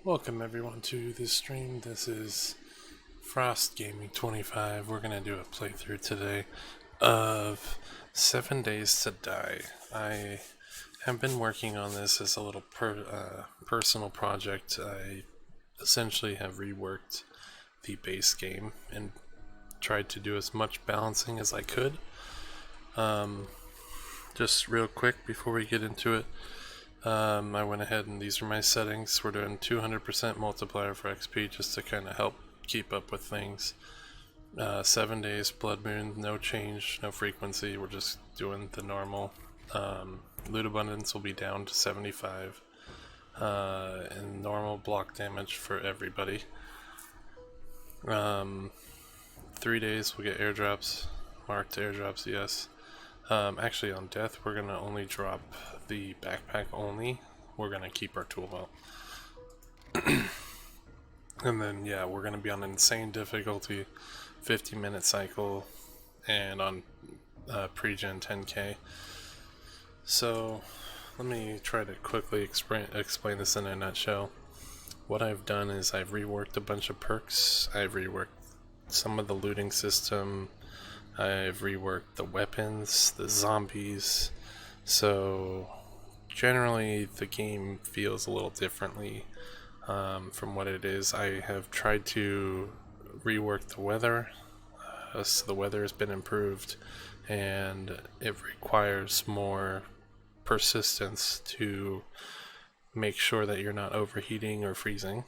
Welcome everyone to this stream. This is Frost Gaming 25. We're gonna do a playthrough today of 7 Days to Die. I have been working on this as a little personal project. I essentially have reworked the base game and tried to do as much balancing as I could. Just real quick before we get into it, I went ahead and these are my settings. We're doing 200% multiplier for XP just to kind of help keep up with things. 7 days, Blood Moon, no change, no frequency. We're just doing the normal. Loot abundance will be down to 75. And normal block damage for everybody. 3 days we'll get airdrops, marked airdrops, yes. Actually on death we're gonna only drop the backpack only. We're gonna keep our tool belt. And then yeah, we're gonna be on insane difficulty, 50-minute cycle, and on pre-gen 10k. So let me try to quickly explain this in a nutshell. What I've done is I've reworked a bunch of perks. I've reworked some of the looting system. I've reworked the weapons, the zombies. So generally the game feels a little differently from what it is. I have tried to rework the weather, so the weather has been improved, and it requires more persistence to make sure that you're not overheating or freezing.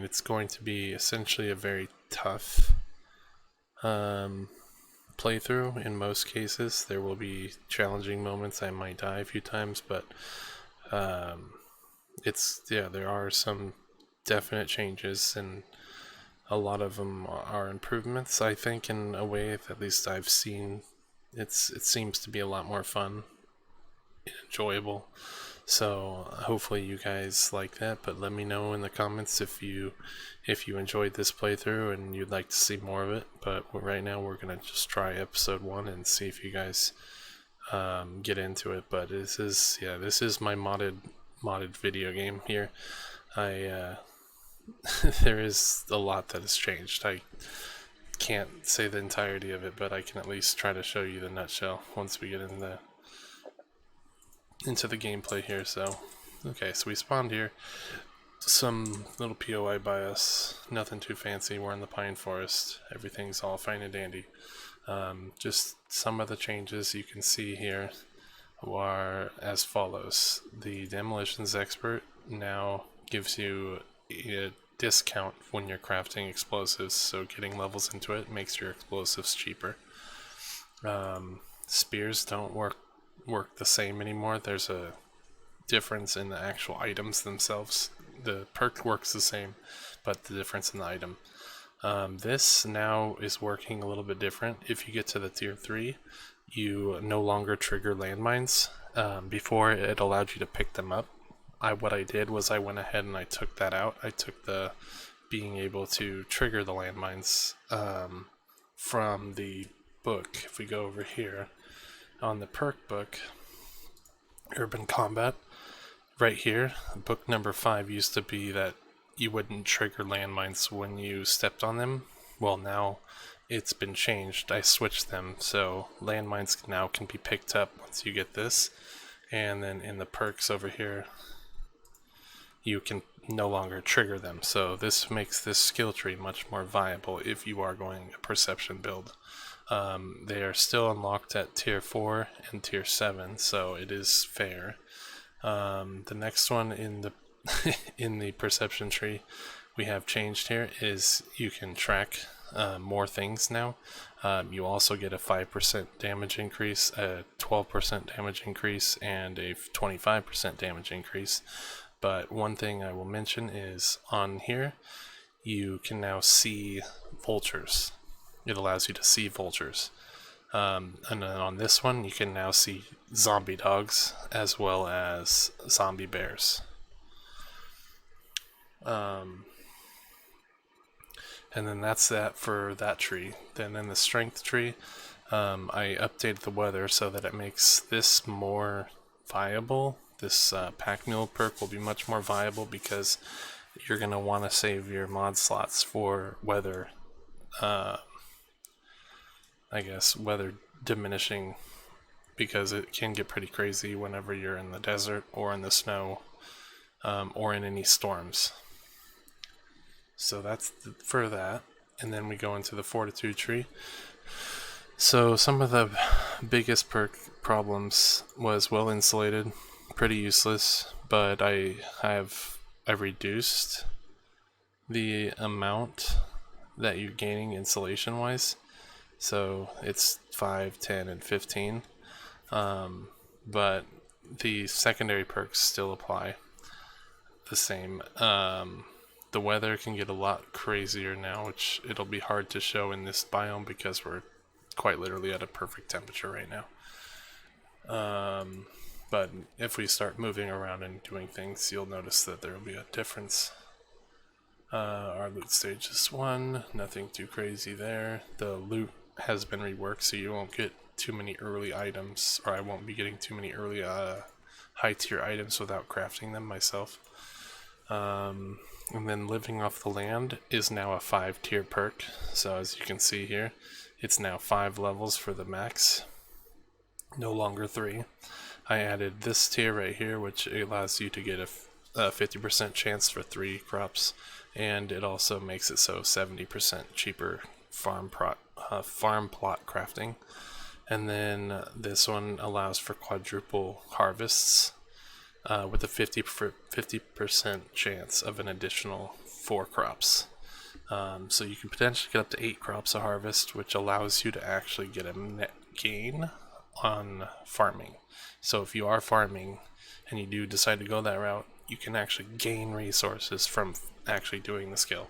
It's going to be essentially a very tough playthrough. In most cases, there will be challenging moments. I might die a few times, but there are some definite changes, and a lot of them are improvements. I think in a way, at least I've seen, it seems to be a lot more fun, enjoyable. So hopefully you guys like that, but let me know in the comments if you enjoyed this playthrough and you'd like to see more of it. But right now we're gonna just try episode 1 and see if you guys get into it. But this is my modded video game here. I there is a lot that has changed. I can't say the entirety of it, but I can at least try to show you the nutshell once we get into the gameplay here. So okay, so we spawned here, some little POI by us, nothing too fancy. We're in the pine forest, everything's all fine and dandy. Just some of the changes you can see here are as follows. The demolitions expert now gives you a discount when you're crafting explosives, so getting levels into it makes your explosives cheaper. Spears don't work the same anymore. There's a difference in the actual items themselves. The perk works the same, but the difference in the item. This now is working a little bit different. If you get to the tier 3, you no longer trigger landmines. Before, it allowed you to pick them up. What I did was I went ahead and I took that out. I took the being able to trigger the landmines from the book. If we go over here on the perk book, Urban Combat, right here, book number 5 used to be that you wouldn't trigger landmines when you stepped on them. Well, now it's been changed. I switched them, so landmines now can be picked up once you get this. And then in the perks over here, you can no longer trigger them. So this makes this skill tree much more viable if you are going a perception build. They are still unlocked at tier 4 and tier 7, so it is fair. The next one in the in the perception tree we have changed here is you can track more things now. You also get a 5% damage increase, a 12% damage increase, and a 25% damage increase. But one thing I will mention is on here you can now see vultures. It allows you to see vultures. And then on this one, you can now see zombie dogs as well as zombie bears. And then that's that for that tree. Then in the strength tree, I updated the weather so that it makes this more viable this pack mule perk will be much more viable because you're going to want to save your mod slots for weather, I guess, weather diminishing, because it can get pretty crazy whenever you're in the desert or in the snow, or in any storms. So that's for that. And then we go into the Fortitude tree. So some of the biggest perk problems was well insulated, pretty useless, but I've reduced the amount that you're gaining insulation wise. So it's 5, 10, and 15. But the secondary perks still apply the same. The weather can get a lot crazier now, which it'll be hard to show in this biome because we're quite literally at a perfect temperature right now. But if we start moving around and doing things, you'll notice that there will be a difference. Our loot stage is 1, nothing too crazy there. The loot has been reworked, so you won't get too many early items, or I won't be getting too many early high tier items without crafting them myself. And then living off the land is now a 5 tier perk. So as you can see here, it's now 5 levels for the max, no longer 3. I added this tier right here, which allows you to get a 50% chance for 3 crops, and it also makes it so 70% cheaper farm plot crafting. And then this one allows for quadruple harvests, with a 50% chance of an additional 4 crops. So you can potentially get up to 8 crops a harvest, which allows you to actually get a net gain on farming. So if you are farming and you do decide to go that route, you can actually gain resources from actually doing the skill.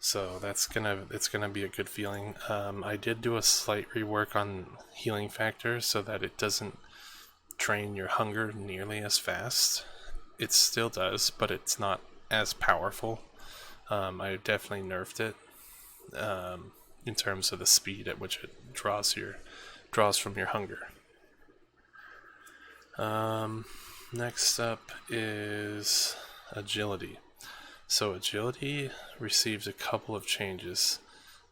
So it's gonna be a good feeling. I did do a slight rework on healing factor so that it doesn't drain your hunger nearly as fast. It still does, but it's not as powerful. I definitely nerfed it in terms of the speed at which it draws from your hunger. Next up is agility. So agility received a couple of changes.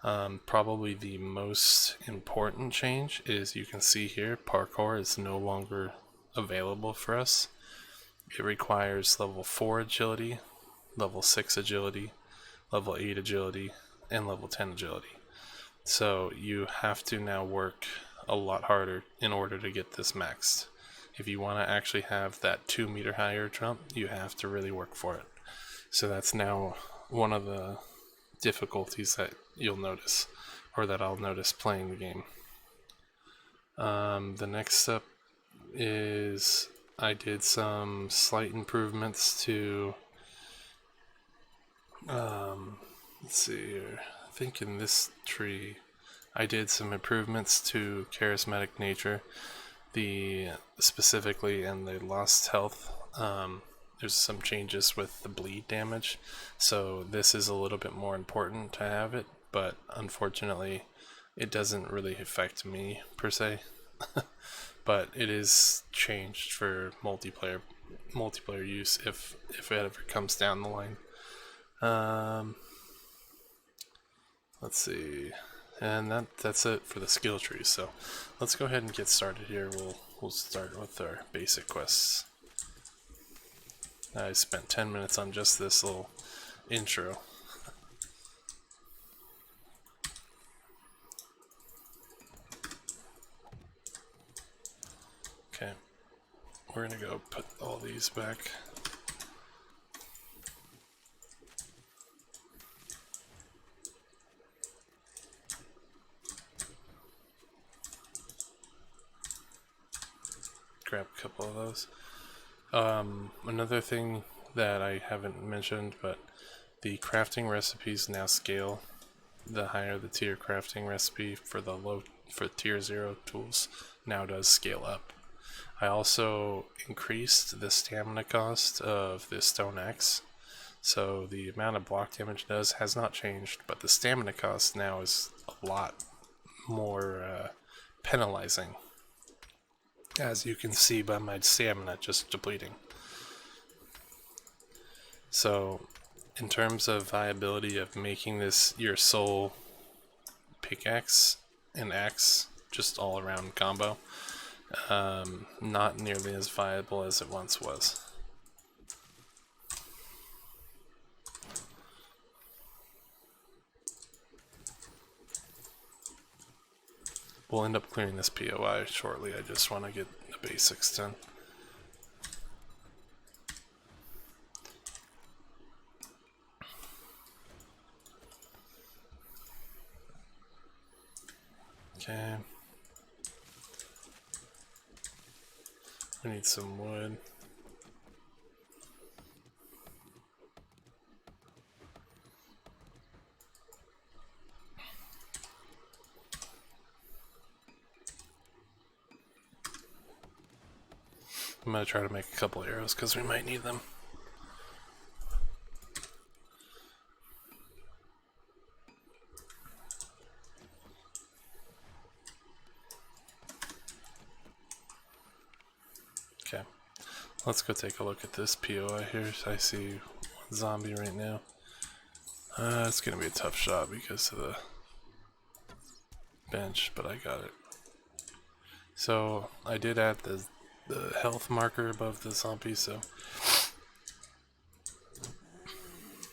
Probably the most important change is, you can see here, parkour is no longer available for us. It requires level 4 agility, level 6 agility, level 8 agility, and level 10 agility. So you have to now work a lot harder in order to get this maxed. If you want to actually have that 2 meter higher jump, you have to really work for it. So that's now one of the difficulties that you'll notice, or that I'll notice playing the game. The next step is I did some slight improvements to, let's see here, I think in this tree I did some improvements to charismatic nature, specifically in the lost health. There's some changes with the bleed damage, so this is a little bit more important to have it, but unfortunately it doesn't really affect me per se. But it is changed for multiplayer use if it ever comes down the line. Let's see, and that's it for the skill tree. So let's go ahead and get started here. We'll start with our basic quests. I spent 10 minutes on just this little intro. Okay, we're gonna go put all these back. Grab a couple of those. Another thing that I haven't mentioned, but the crafting recipes now scale. The higher the tier crafting recipe for tier 0 tools now does scale up. I also increased the stamina cost of the stone axe, so the amount of block damage it does has not changed, but the stamina cost now is a lot more penalizing. as you can see by my stamina just depleting. So, in terms of viability of making this your sole pickaxe and axe, just all around combo, not nearly as viable as it once was. We'll end up clearing this POI shortly. I just want to get the basics done. Okay. We need some wood. I'm gonna try to make a couple arrows because we might need them. Okay, let's go take a look at this POI here. I see one zombie right now. It's gonna be a tough shot because of the bench, but I got it. So I did add the health marker above the zombie, so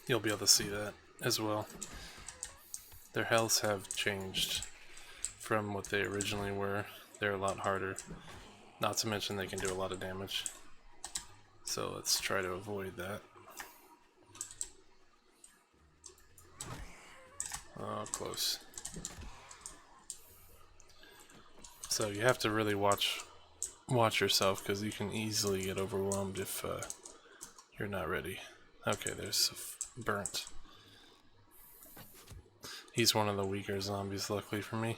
you'll be able to see that as well. Their healths have changed from what they originally were. They're a lot harder. Not to mention they can do a lot of damage. So let's try to avoid that. Oh, close. So you have to really watch yourself because you can easily get overwhelmed if you're not ready. Okay, there's burnt. He's one of the weaker zombies, luckily for me.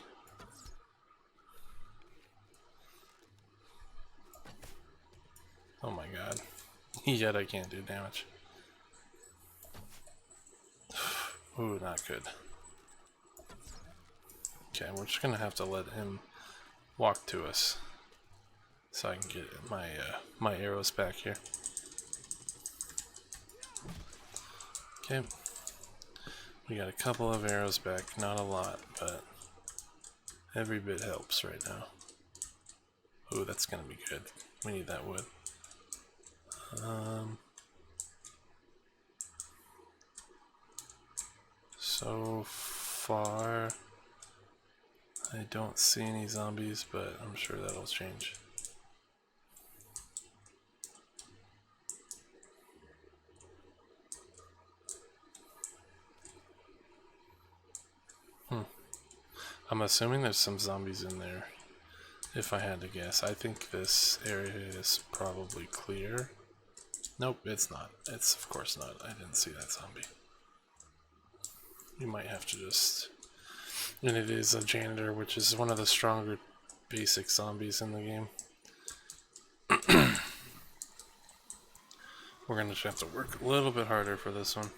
Oh my god. Yet I can't do damage. Ooh, not good. Okay, we're just gonna have to let him walk to us so I can get my my arrows back here. Okay, we got a couple of arrows back, not a lot, but every bit helps right now. Ooh, that's gonna be good. We need that wood. So far, I don't see any zombies, but I'm sure that'll change. I'm assuming there's some zombies in there, if I had to guess. I think this area is probably clear. Nope, it's not. It's of course not. I didn't see that zombie. You might have to just... And it is a janitor, which is one of the stronger basic zombies in the game. We're gonna just have to work a little bit harder for this one.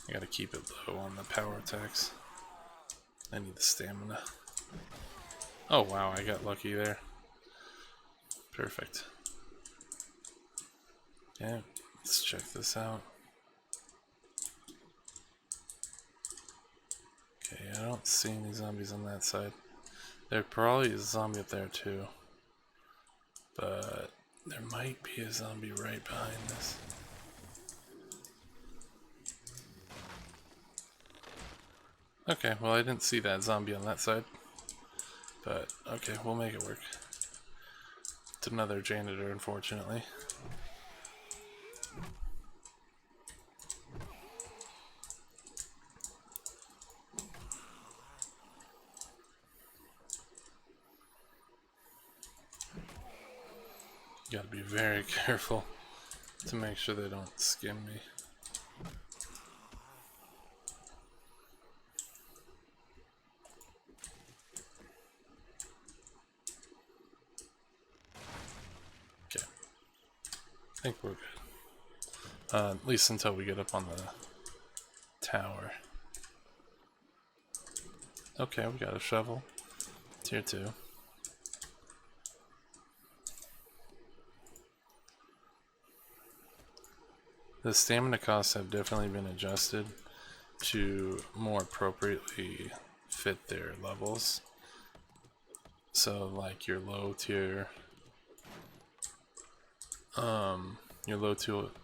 I gotta keep it low on the power attacks. I need the stamina. Oh wow, I got lucky there. Perfect. Yeah, let's check this out. Okay, I don't see any zombies on that side. There probably is a zombie up there too. But there might be a zombie right behind this. Okay, well I didn't see that zombie on that side. But, okay, we'll make it work. It's another janitor, unfortunately. You gotta be very careful to make sure they don't skim me. Okay. I think we're good. At least until we get up on the tower. Okay, we got a shovel. Tier 2. The stamina costs have definitely been adjusted to more appropriately fit their levels. So like your low tier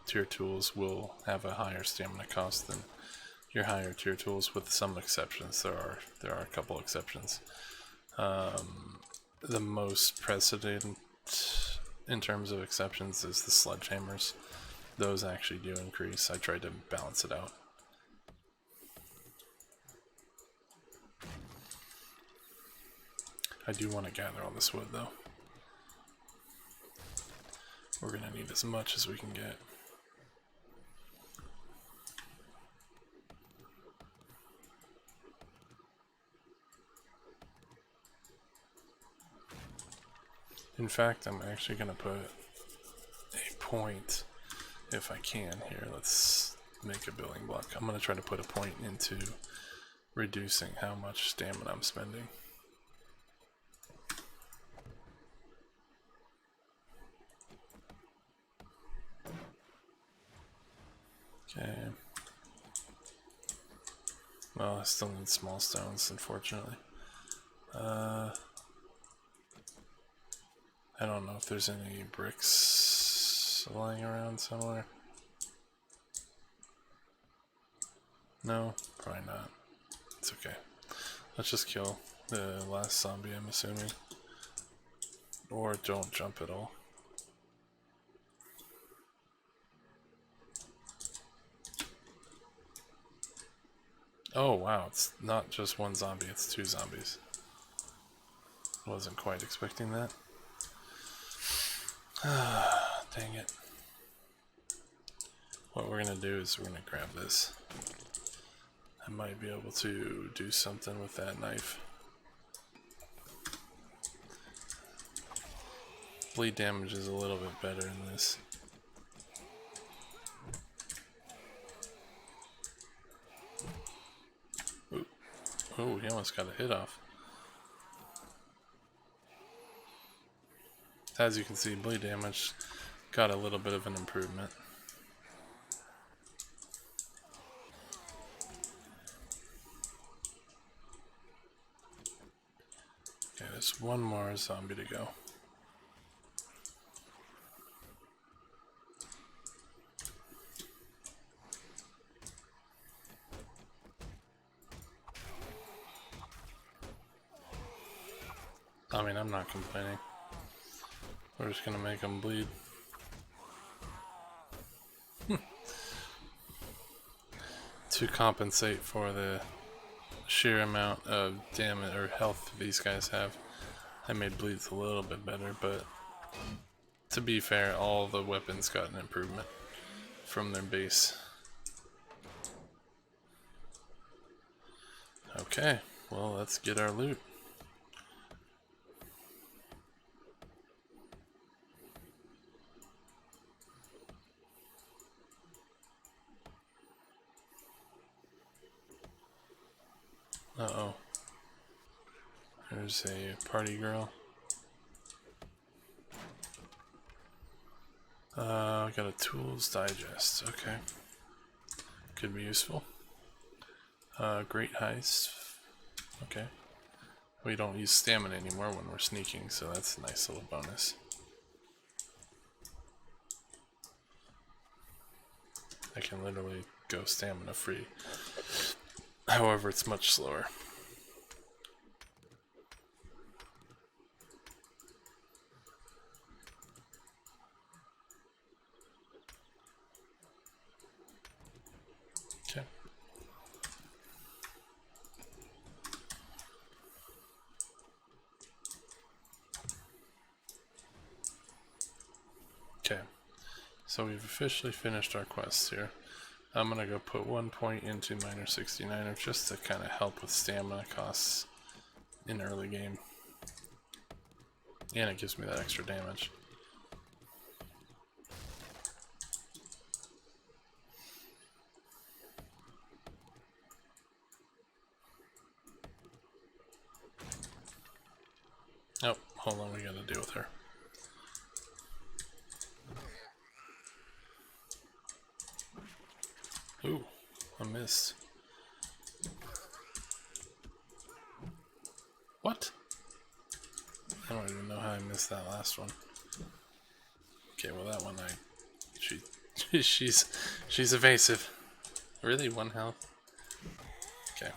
tier tools will have a higher stamina cost than your higher tier tools, with some exceptions. There are a couple exceptions. The most precedent in terms of exceptions is the sledgehammers. Those actually do increase. I tried to balance it out. I do want to gather all this wood though. We're gonna need as much as we can get. In fact, I'm actually gonna put a point, if I can, here. Let's make a building block. I'm gonna try to put a point into reducing how much stamina I'm spending. Okay. Well, I still need small stones, unfortunately. I don't know if there's any bricks lying around somewhere. No, probably not. It's okay. Let's just kill the last zombie, I'm assuming. Or don't jump at all. Oh wow, it's not just one zombie, it's two zombies. Wasn't quite expecting that. Dang it. What we're gonna do is we're gonna grab this. I might be able to do something with that knife. Bleed damage is a little bit better in this. Ooh. Oh, he almost got a hit off. As you can see, bleed damage got a little bit of an improvement. Okay, there's one more zombie to go. I mean, I'm not complaining. We're just gonna make them bleed. To compensate for the sheer amount of damage or health these guys have, I made bleeds a little bit better, but to be fair, all the weapons got an improvement from their base. Okay, well, let's get our loot. Uh-oh. There's a party girl. I got a tools digest. Okay. Could be useful. Great heist. Okay. We don't use stamina anymore when we're sneaking, so that's a nice little bonus. I can literally go stamina free. However, it's much slower. Okay. Okay. So we've officially finished our quests here. I'm gonna go put 1 point into Miner 69er just to kind of help with stamina costs in early game. And it gives me that extra damage. Oh, hold on, we gotta deal with her. I missed. What? I don't even know how I missed that last one. Okay, well that one she's evasive. Really? 1 health? Okay.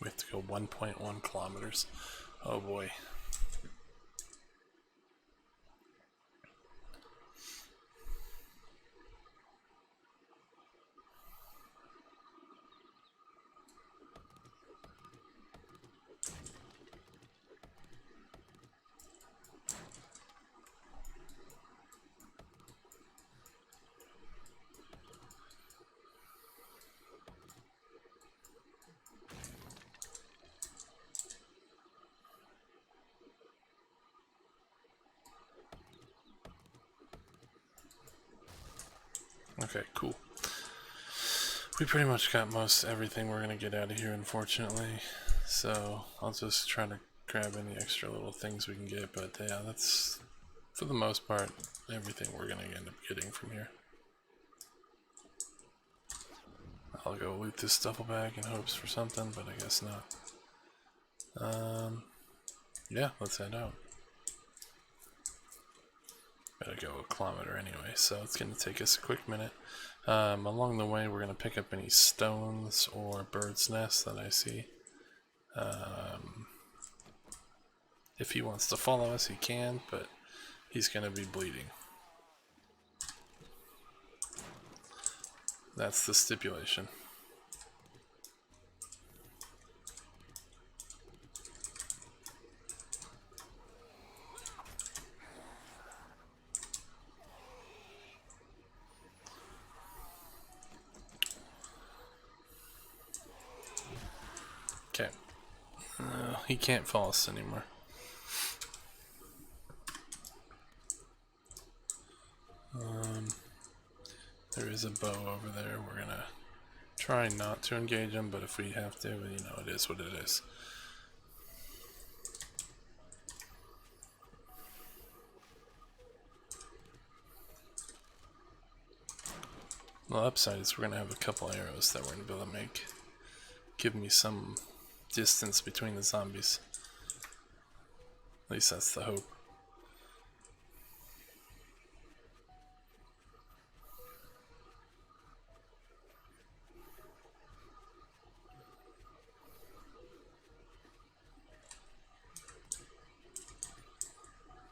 We have to go 1.1 kilometers. Oh boy. Okay, cool. We pretty much got most everything we're gonna get out of here, unfortunately. So I'll just try to grab any extra little things we can get, but yeah, that's for the most part everything we're gonna end up getting from here. I'll go loot this duffel bag in hopes for something, but I guess not. Yeah, let's head out. Gotta go a kilometer anyway, so it's gonna take us a quick minute. Along the way, we're gonna pick up any stones or bird's nests that I see. If he wants to follow us, he can, but he's gonna be bleeding. That's the stipulation. Okay. He can't follow us anymore. There is a bow over there. We're gonna try not to engage him, but if we have to, you know, it is what it is. The upside is we're gonna have a couple arrows that we're gonna be able to make. Give me some distance between the zombies. At least that's the hope.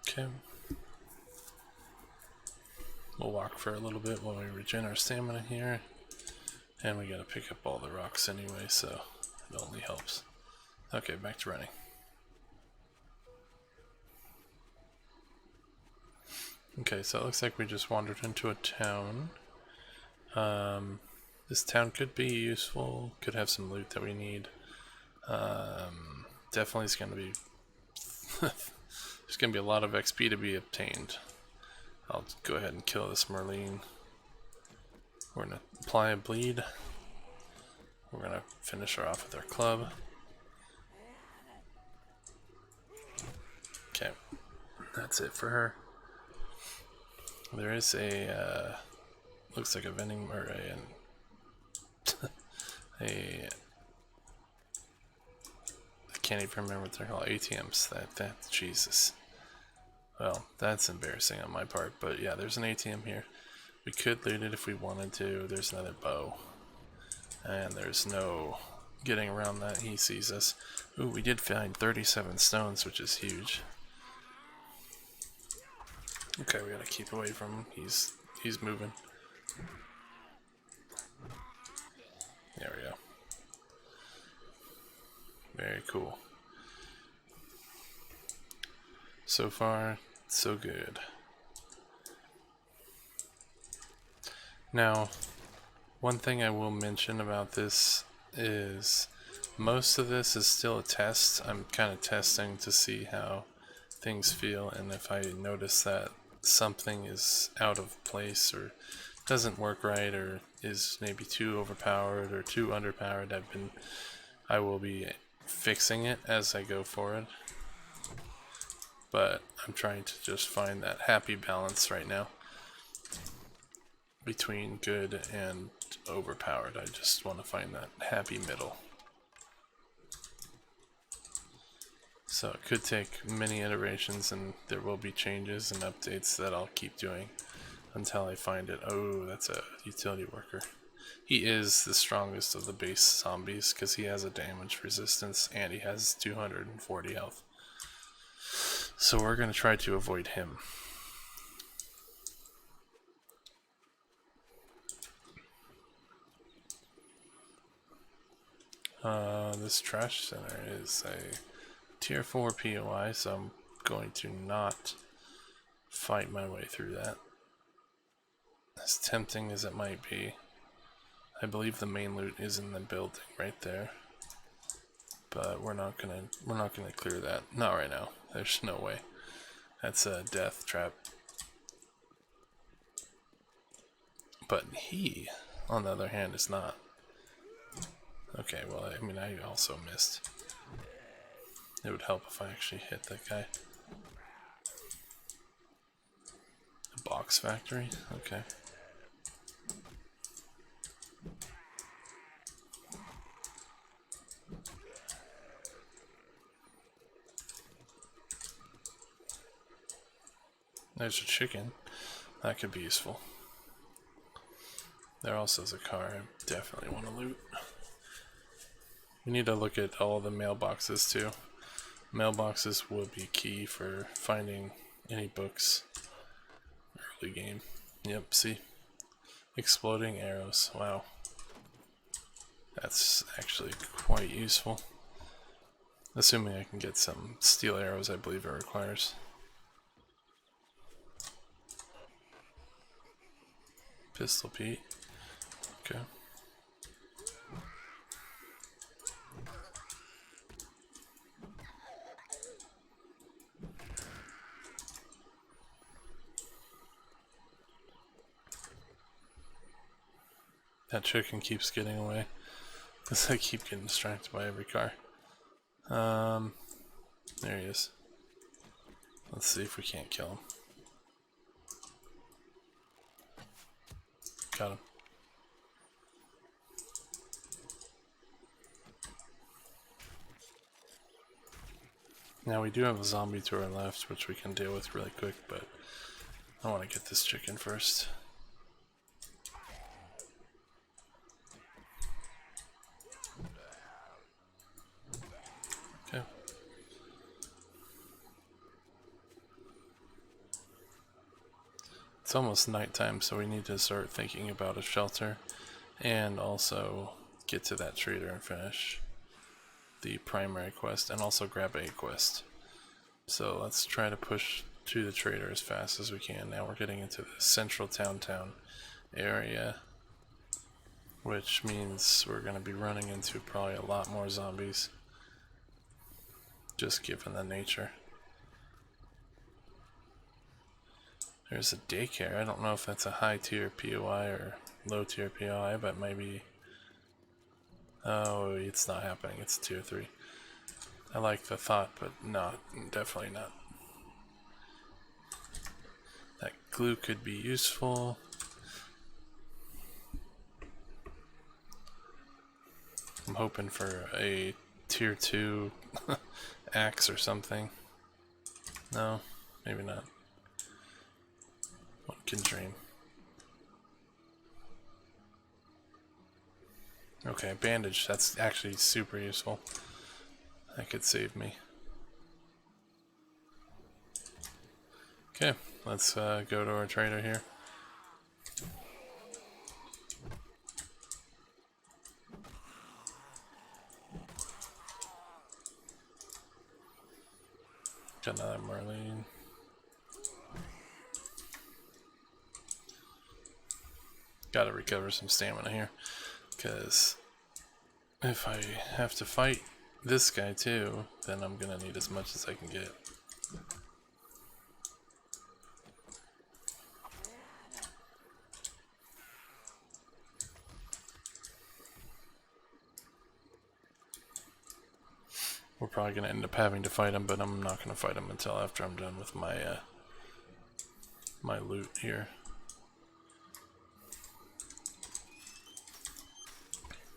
Okay. We'll walk for a little bit while we regen our stamina here. And we gotta pick up all the rocks anyway, so it only helps. Okay, back to running. Okay, so it looks like we just wandered into a town. This town could be useful, could have some loot that we need. Definitely is going to be... there's going to be a lot of XP to be obtained. I'll go ahead and kill this Merlin. We're going to apply a bleed. We're going to finish her off with our club. Okay, that's it for her. There is a, looks like a vending, or I can't even remember what they're called, ATMs, Jesus. Well, that's embarrassing on my part, but yeah, there's an ATM here. We could loot it if we wanted to. There's another bow. And there's no getting around that. He sees us. Ooh, we did find 37 stones, which is huge. Okay, we gotta keep away from him. He's moving. There we go. Very cool. So far, so good. Now, one thing I will mention about this is most of this is still a test. I'm kind of testing to see how things feel, and if I notice that something is out of place or doesn't work right or is maybe too overpowered or too underpowered, I will be fixing it as I go forward. But I'm trying to just find that happy balance right now between good and overpowered. I just want to find that happy middle. So it could take many iterations, and there will be changes and updates that I'll keep doing until I find it. Oh, that's a utility worker. He is the strongest of the base zombies because he has a damage resistance and he has 240 health. So we're going to try to avoid him. This trash center is a tier 4 POI, so I'm going to not fight my way through that. As tempting as it might be, I believe the main loot is in the building right there. But we're not gonna clear that. Not right now. There's no way. That's a death trap. But he, on the other hand, is not. Okay, well, I mean, I also missed. It would help if I actually hit that guy. A box factory? Okay. There's a chicken. That could be useful. There also is a car I definitely want to loot. We need to look at all the mailboxes too. Mailboxes will be key for finding any books. Early game. Yep, see? Exploding arrows. Wow. That's actually quite useful. Assuming I can get some steel arrows, I believe it requires. Pistol Pete. Okay. That chicken keeps getting away because I keep getting distracted by every car. There he is. Let's see if we can't kill him. Got him. Now we do have a zombie to our left, which we can deal with really quick, but I want to get this chicken first. Okay. It's almost nighttime, so we need to start thinking about a shelter and also get to that trader and finish the primary quest and also grab a quest. So let's try to push to the trader as fast as we can. Now we're getting into the central town area, which means we're going to be running into probably a lot more zombies, just given the nature. There's a daycare. I don't know if that's a high tier POI or low tier POI, but maybe. Oh, it's not happening. It's tier 3. I like the thought, but not, definitely not. That glue could be useful. I'm hoping for a tier 2 axe or something. No, maybe not. One can dream. Okay, bandage. That's actually super useful. That could save me. Okay, let's go to our trader here. Got another Marlene. Gotta recover some stamina here, because if I have to fight this guy too, then I'm gonna need as much as I can get. We're probably going to end up having to fight him, but I'm not going to fight him until after I'm done with my my loot here.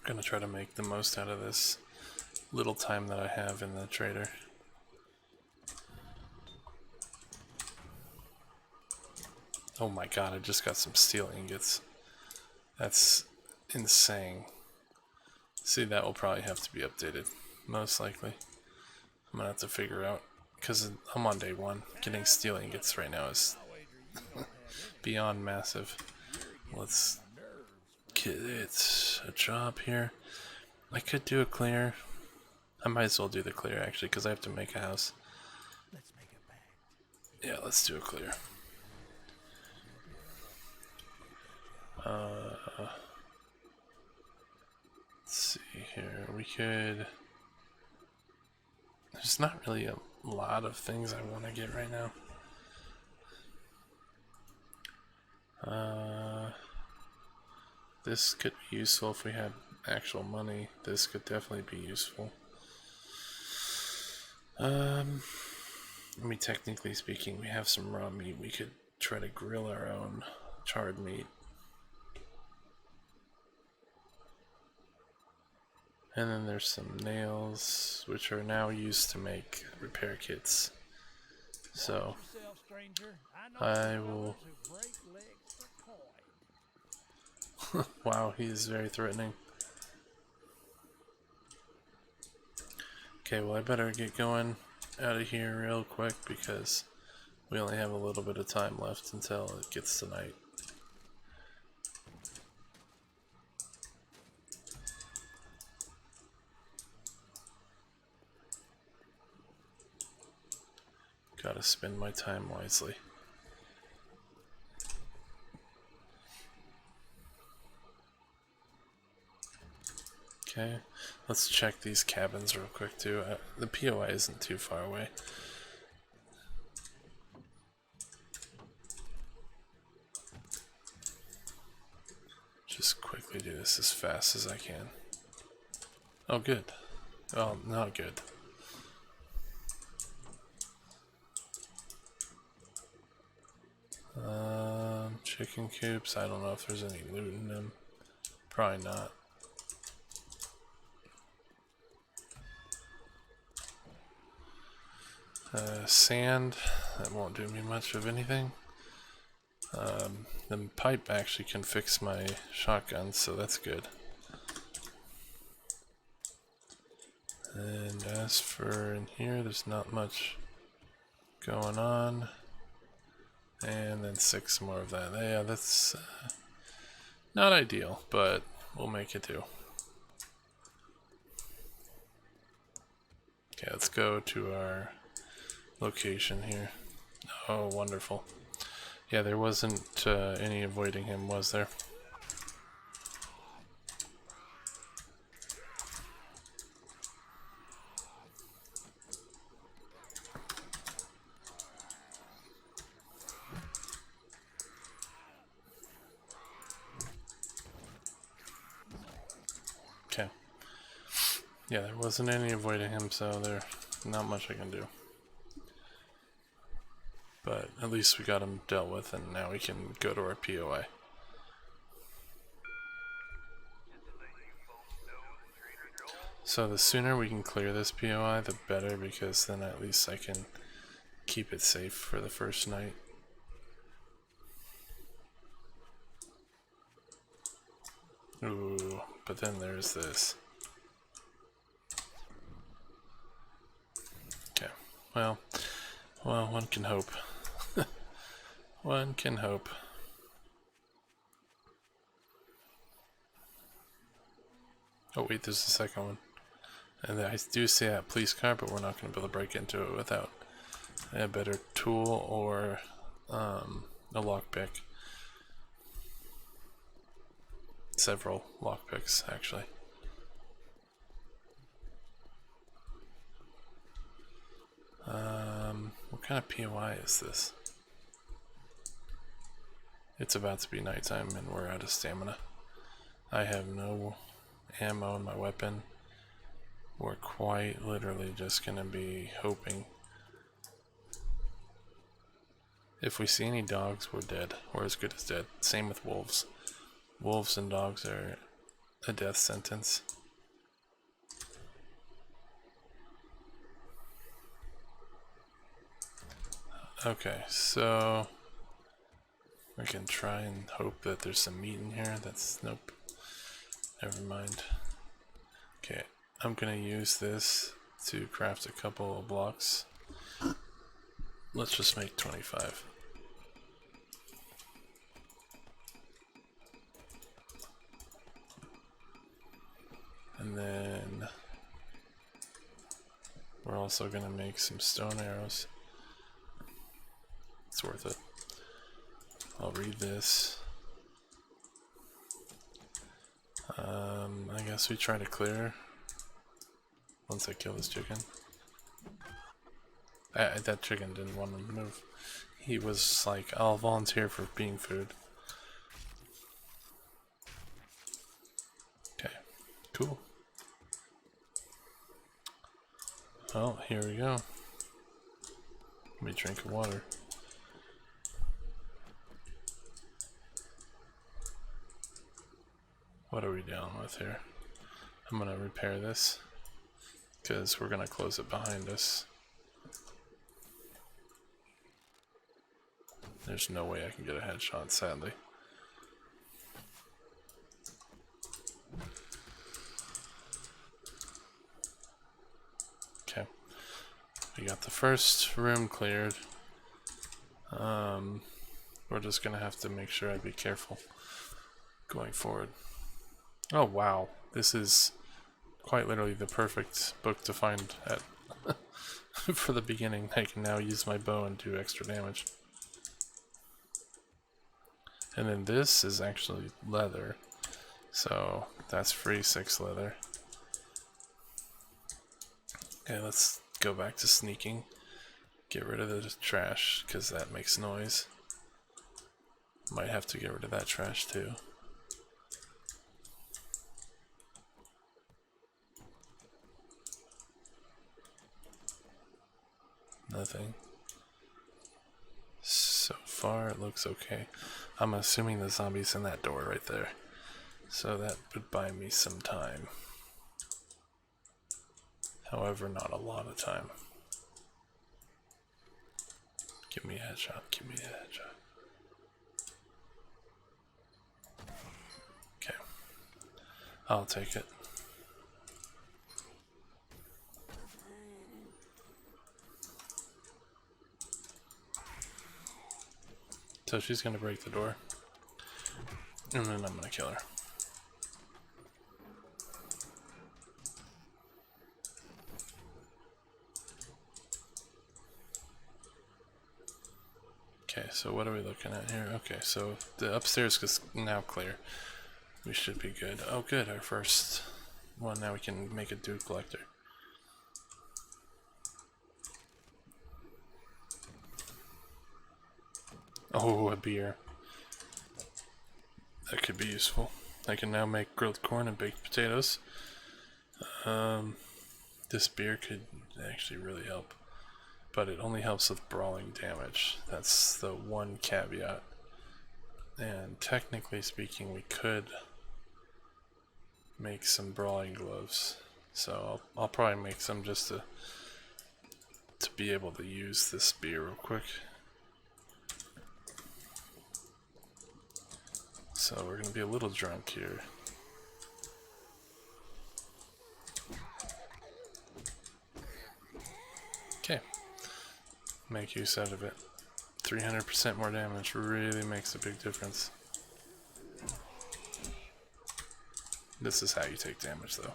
I'm going to try to make the most out of this little time that I have in the trader. Oh my god, I just got some steel ingots. That's insane. See, that will probably have to be updated, most likely. I'm gonna have to figure out, because I'm on day 1. Getting steel ingots right now is beyond massive. Let's get it a job here. I could do a clear. I might as well do the clear actually, because I have to make a house. Yeah, let's do a clear. Let's see here. We could. There's not really a lot of things I want to get right now. This could be useful if we had actual money. This could definitely be useful. I mean, technically speaking, we have some raw meat. We could try to grill our own charred meat. And then there's some nails, which are now used to make repair kits. So, I will... Wow, he is very threatening. Okay, well I better get going out of here real quick because we only have a little bit of time left until it gets to night. Gotta spend my time wisely. Okay, let's check these cabins real quick too. The POI isn't too far away. Just quickly do this as fast as I can. Oh, good. Oh, not good. Chicken coops. I don't know if there's any loot in them. Probably not. Sand. That won't do me much of anything. The pipe actually can fix my shotgun, so that's good. And as for in here, there's not much going on. And then 6 more of that. Yeah, that's not ideal, but we'll make it do. Okay, let's go to our location here. Oh, wonderful. Yeah, there wasn't any avoiding him, was there? Okay. Yeah, there wasn't any avoiding him, so there's not much I can do. But at least we got him dealt with, and now we can go to our POI. So the sooner we can clear this POI, the better, because then at least I can keep it safe for the first night. Ooh, but then there's this. Okay, well, one can hope. One can hope. Oh wait, there's a second one. And I do see that police car, but we're not going to be able to break into it without a better tool or a lockpick. Several lockpicks, actually. What kind of POI is this? It's about to be nighttime and we're out of stamina. I have no ammo in my weapon. We're quite literally just gonna be hoping. If we see any dogs, we're dead. We're as good as dead. Same with wolves. Wolves and dogs are a death sentence. Okay, so we can try and hope that there's some meat in here. Nope. Never mind. Okay, I'm gonna use this to craft a couple of blocks. Let's just make 25. And then we're also gonna make some stone arrows. It's worth it. I'll read this. I guess we try to clear once I kill this chicken. That chicken didn't want to move. He was like, I'll volunteer for being food. Okay, cool. Well, here we go. Let me drink water. What are we dealing with here? I'm gonna repair this because we're gonna close it behind us. There's no way I can get a headshot, sadly. Okay, we got the first room cleared. We're just gonna have to make sure I be careful going forward. Oh wow, this is quite literally the perfect book to find at for the beginning. I can now use my bow and do extra damage. And then this is actually leather, so that's free 6 leather. Okay, let's go back to sneaking. Get rid of the trash, because that makes noise. Might have to get rid of that trash too. Nothing. So far it looks okay. I'm assuming the zombie's in that door right there. So that would buy me some time. However, not a lot of time. Give me a headshot, give me a headshot. Okay. I'll take it. So she's gonna break the door. And then I'm gonna kill her. Okay, so what are we looking at here? Okay, so the upstairs is now clear. We should be good. Oh good, our first one. Now we can make a dude collector. Oh, a beer. That could be useful. I can now make grilled corn and baked potatoes. This beer could actually really help. But it only helps with brawling damage. That's the one caveat. And technically speaking, we could make some brawling gloves. So I'll probably make some just to be able to use this spear real quick. So we're gonna be a little drunk here. Okay. Make use out of it. 300% more damage really makes a big difference. This is how you take damage though.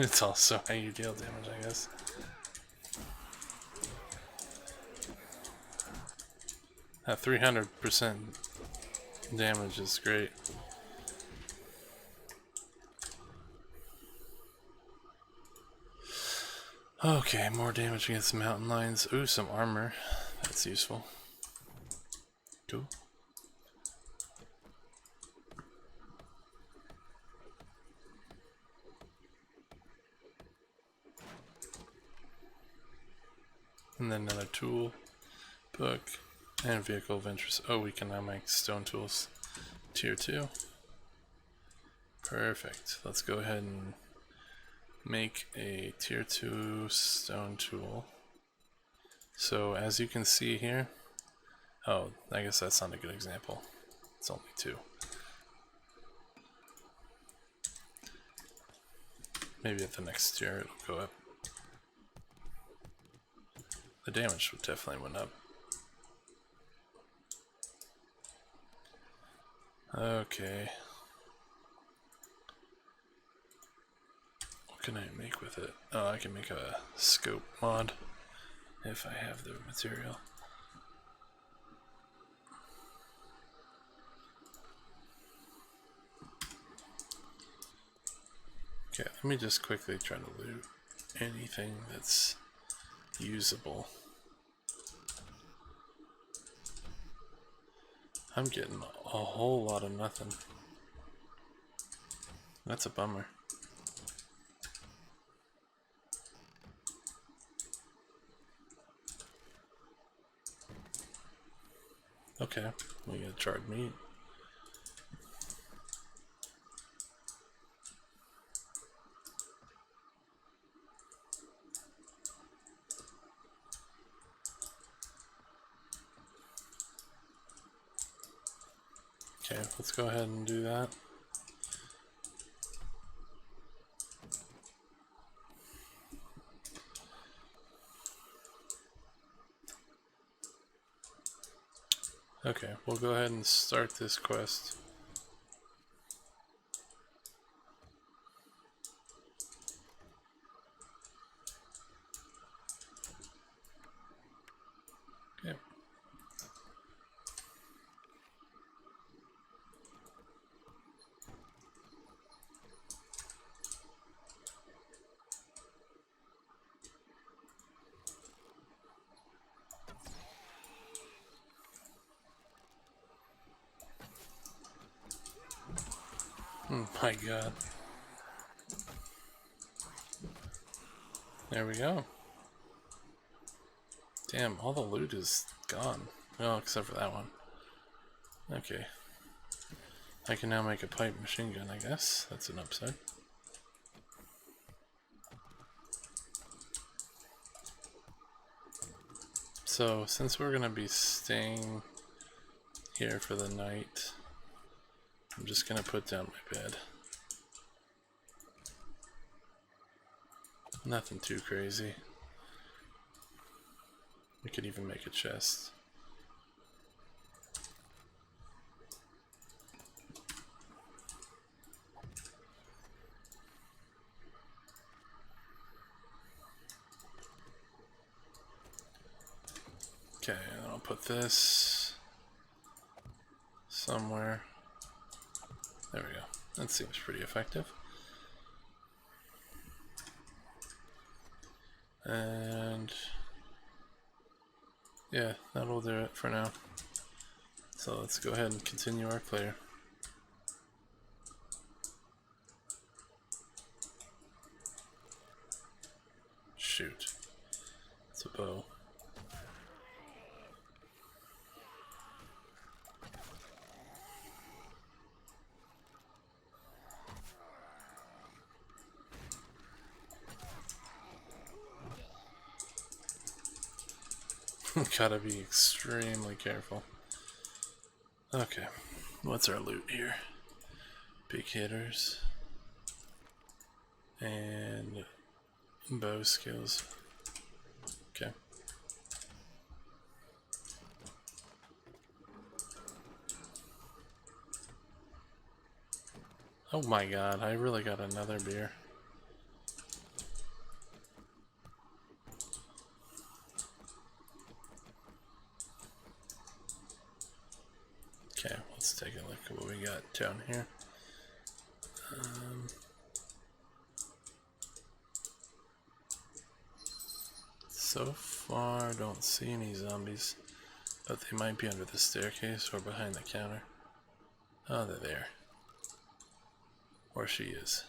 It's also how you deal damage, I guess. That 300% damage is great. Okay, more damage against mountain lions. Ooh, some armor. That's useful. Cool. And then another tool, book, and vehicle of interest. Oh, we can now make stone tools. Tier 2. Perfect. Let's go ahead and make a tier 2 stone tool. So as you can see here, oh, I guess that's not a good example. It's only 2. Maybe at the next tier it'll go up. The damage definitely went up. Okay. What can I make with it? Oh, I can make a scope mod if I have the material. Okay, let me just quickly try to loot anything that's usable. I'm getting a whole lot of nothing. That's a bummer. Okay, we got charred meat. Okay, let's go ahead and do that. Okay, we'll go ahead and start this quest. Okay. Oh my god. There we go. Damn, all the loot is gone. Well, except for that one. Okay. I can now make a pipe machine gun, I guess. That's an upside. So, since we're gonna be staying here for the night, I'm just gonna put down my bed. Nothing too crazy. We could even make a chest. Okay, and I'll put this somewhere. There we go. That seems pretty effective. And yeah, that'll do it for now. So let's go ahead and continue our clear. Shoot. It's a bow. Gotta be extremely careful. Okay, what's our loot here? Big hitters. And bow skills. Okay. Oh my god, I really got another beer. Okay, let's take a look at what we got down here. So far, don't see any zombies, But they might be under the staircase or behind the counter. Oh, they're there. Or she is.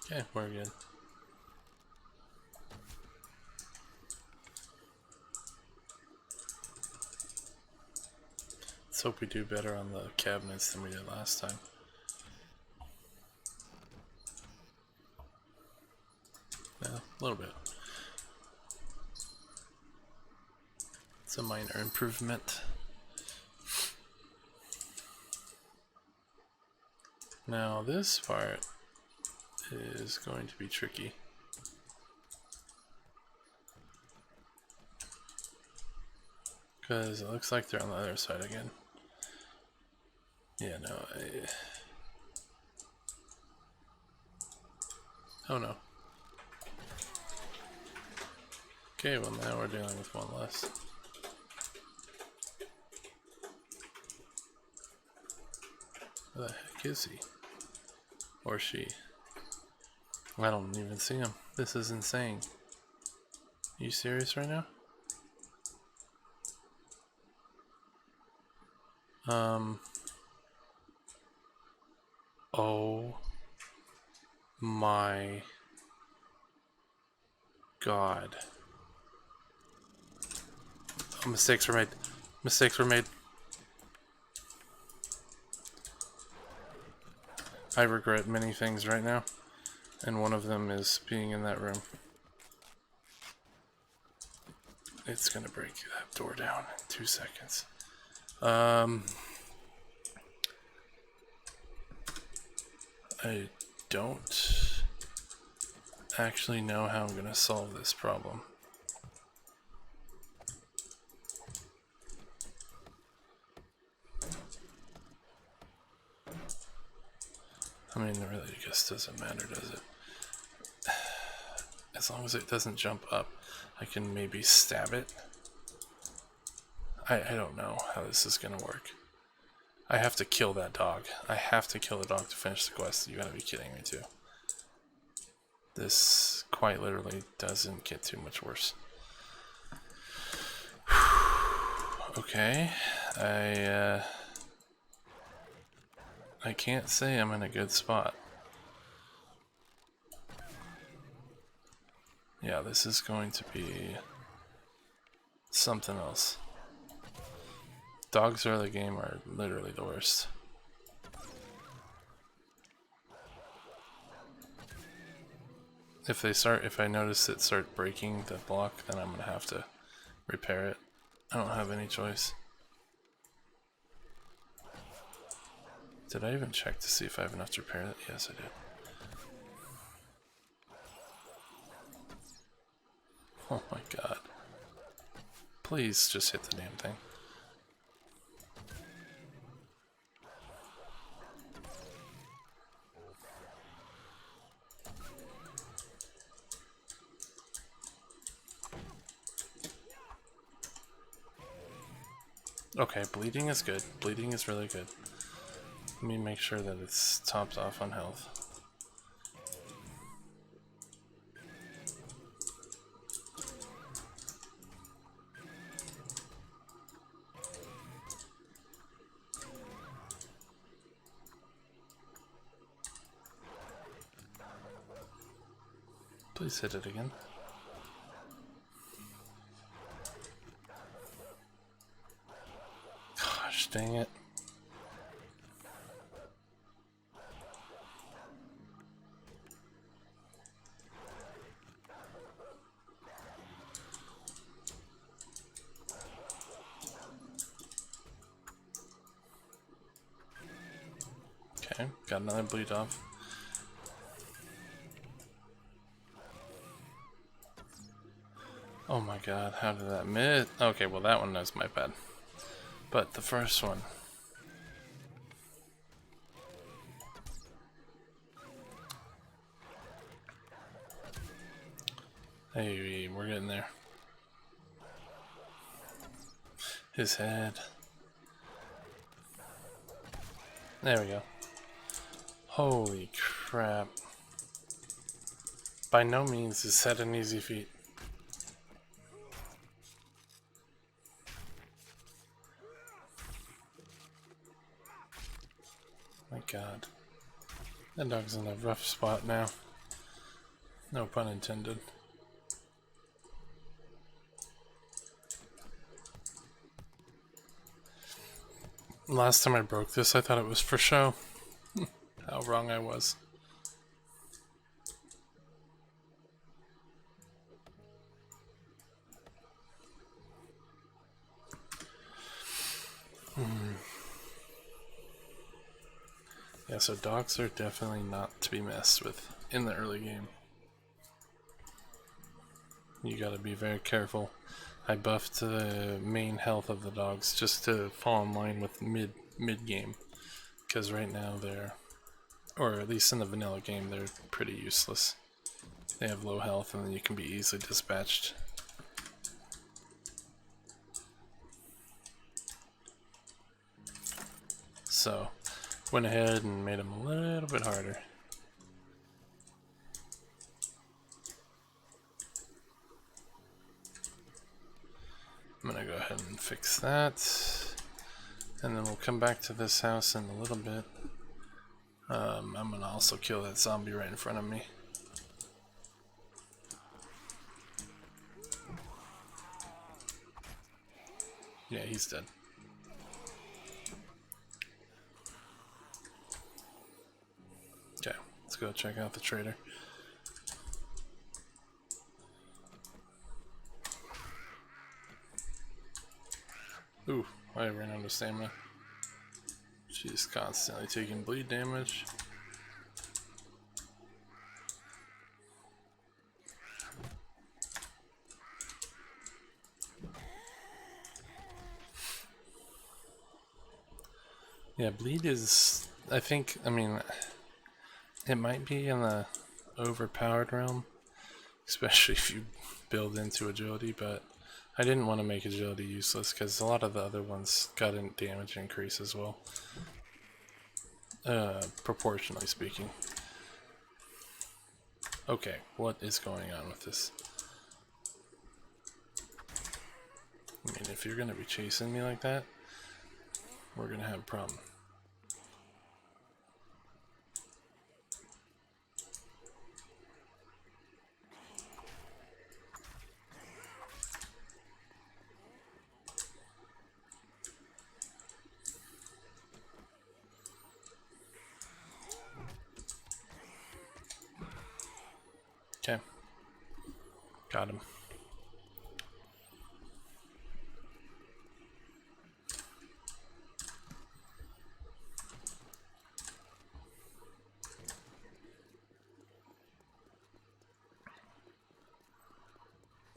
Okay, we're good. Let's hope we do better on the cabinets than we did last time. Yeah, a little bit. It's a minor improvement. Now this part is going to be tricky. Because it looks like they're on the other side again. Yeah, no, oh no. Okay, well now we're dealing with one less. Where the heck is he? Or she? I don't even see him. This is insane. Are you serious right now? Oh my God. Oh, mistakes were made. Mistakes were made. I regret many things right now, and one of them is being in that room. It's gonna break that door down in 2 seconds. I don't actually know how I'm gonna solve this problem. I mean, it really just doesn't matter, does it? As long as it doesn't jump up, I can maybe stab it. I don't know how this is gonna work. I have to kill that dog. I have to kill the dog to finish the quest. You gotta be kidding me too. This quite literally doesn't get too much worse. Okay, I can't say I'm in a good spot. Yeah, this is going to be something else. Dogs early game are literally the worst. If I notice it start breaking the block, then I'm gonna have to repair it. I don't have any choice. Did I even check to see if I have enough to repair it? Yes, I did. Oh my God. Please just hit the damn thing. Okay, bleeding is good. Bleeding is really good. Let me make sure that it's topped off on health. Please hit it again. Gosh dang it. Okay, got another bleed off. Oh my God, how did that miss? Okay, well that one was my bad. But the first one. Hey, we're getting there. His head. There we go. Holy crap. By no means is that an easy feat. my god. That dog's in a rough spot now. No pun intended. Last time I broke this, I thought it was for show. How wrong I was. Yeah, so dogs are definitely not to be messed with in the early game. You gotta be very careful. I buffed the main health of the dogs just to fall in line with mid game, because right now they're, or at least in the vanilla game, they're pretty useless. They have low health and then you can be easily dispatched. So, went ahead and made them a little bit harder. I'm gonna go ahead and fix that, and then we'll come back to this house in a little bit. I'm gonna also kill that zombie right in front of me. Yeah, he's dead. Okay, let's go check out the trader. Ooh, I ran out of stamina. She's constantly taking bleed damage. Yeah, bleed is, I mean, it might be in the overpowered realm, especially if you build into agility, but I didn't want to make agility useless because a lot of the other ones got a damage increase as well, proportionally speaking. Okay, what is going on with this? I mean, if you're gonna be chasing me like that, we're gonna have a problem. Okay, got him.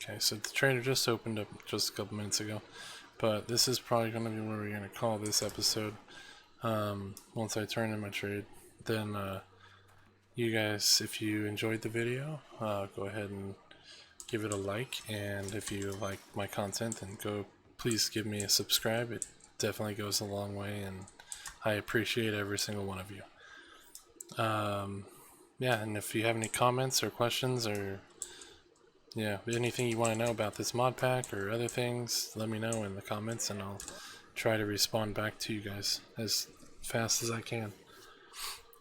Okay, so the trader just opened up just a couple minutes ago, but this is probably going to be where we're going to call this episode. Once I turn in my trade, then you guys, if you enjoyed the video, go ahead and give it a like, and if you like my content, then please give me a subscribe. It definitely goes a long way, and I appreciate every single one of you. Yeah, and if you have any comments or questions or anything you want to know about this mod pack or other things, let me know in the comments and I'll try to respond back to you guys as fast as I can.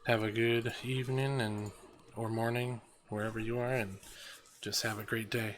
Have a good evening or morning wherever you are, and just have a great day.